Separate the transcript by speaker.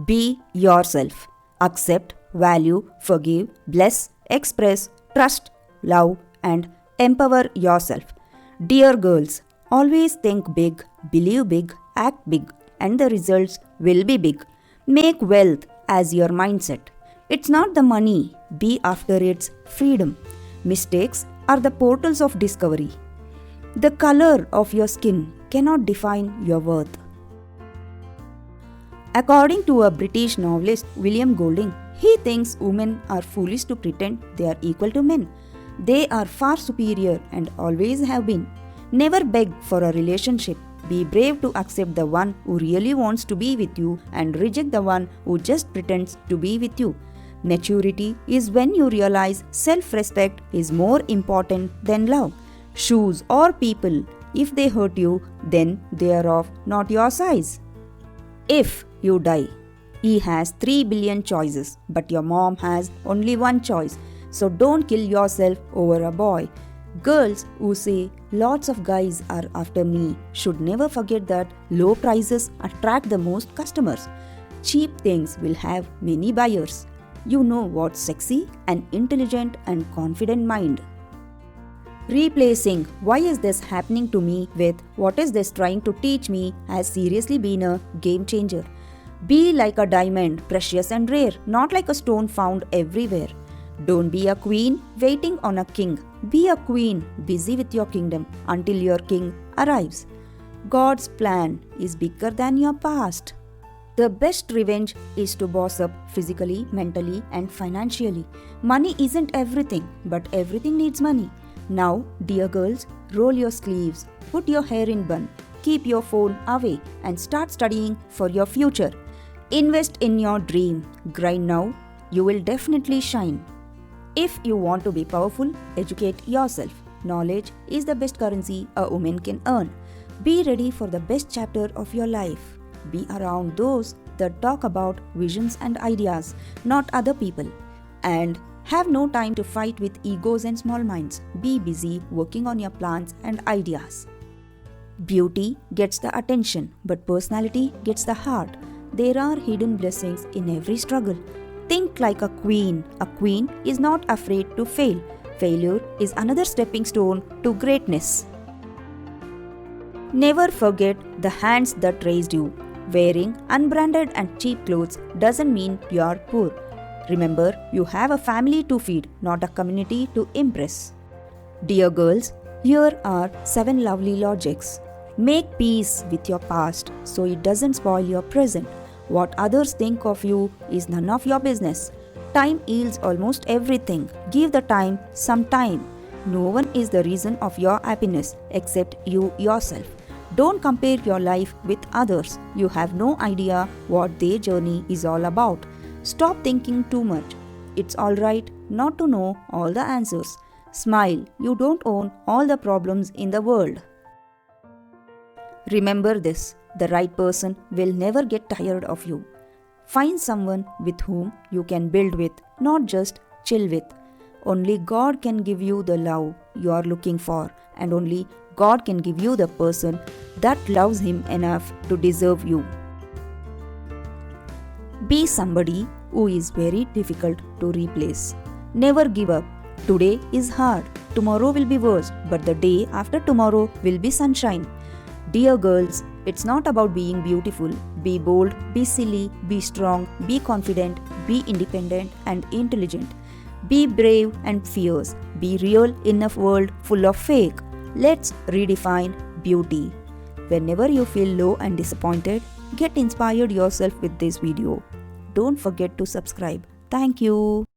Speaker 1: Be yourself. Accept, value, forgive, bless, express, trust, love, and empower yourself. Dear girls, always think big, believe big, act big, and the results will be big. Make wealth as your mindset. It's not the money, be after its freedom. Mistakes are the portals of discovery. The color of your skin cannot define your worth. According to a British novelist, William Golding, he thinks women are foolish to pretend they are equal to men. They are far superior and always have been. Never beg for a relationship. Be brave to accept the one who really wants to be with you and reject the one who just pretends to be with you. Maturity is when you realize self-respect is more important than love. Shoes or people, if they hurt you, then they are of not your size. If you die, he has 3 billion choices, but your mom has only one choice. So don't kill yourself over a boy. Girls who say lots of guys are after me should never forget that low prices attract the most customers. Cheap things will have many buyers. You know what's sexy? An intelligent and confident mind. Replacing "why is this happening to me" with "what is this trying to teach me" has seriously been a game changer. Be like a diamond, precious and rare, not like a stone found everywhere. Don't be a queen waiting on a king. Be a queen busy with your kingdom until your king arrives. God's plan is bigger than your past. The best revenge is to boss up physically, mentally, and financially. Money isn't everything, but everything needs money. Now, dear girls, roll your sleeves, put your hair in bun, keep your phone away, and start studying for your future. Invest in your dream. Grind now, you will definitely shine. If you want to be powerful, educate yourself. Knowledge is the best currency a woman can earn. Be ready for the best chapter of your life. Be around those that talk about visions and ideas, not other people. And have no time to fight with egos and small minds. Be busy working on your plans and ideas. Beauty gets the attention, but personality gets the heart. There are hidden blessings in every struggle. Think like a queen. A queen is not afraid to fail. Failure is another stepping stone to greatness. Never forget the hands that raised you. Wearing unbranded and cheap clothes doesn't mean you're poor. Remember, you have a family to feed, not a community to impress. Dear girls, here are 7 lovely logics. Make peace with your past so it doesn't spoil your present. What others think of you is none of your business. Time heals almost everything. Give the time some time. No one is the reason of your happiness except you yourself. Don't compare your life with others. You have no idea what their journey is all about. Stop thinking too much. It's alright not to know all the answers. Smile, you don't own all the problems in the world. Remember this, the right person will never get tired of you. Find someone with whom you can build with, not just chill with. Only God can give you the love you are looking for, and only God can give you the person that loves Him enough to deserve you. Be somebody who is very difficult to replace. Never give up. Today is hard, tomorrow will be worse, but the day after tomorrow will be sunshine. Dear girls, it's not about being beautiful. Be bold, be silly, be strong, be confident, be independent and intelligent. Be brave and fierce. Be real in a world full of fake. Let's redefine beauty. Whenever you feel low and disappointed, get inspired yourself with this video. Don't forget to subscribe. Thank you.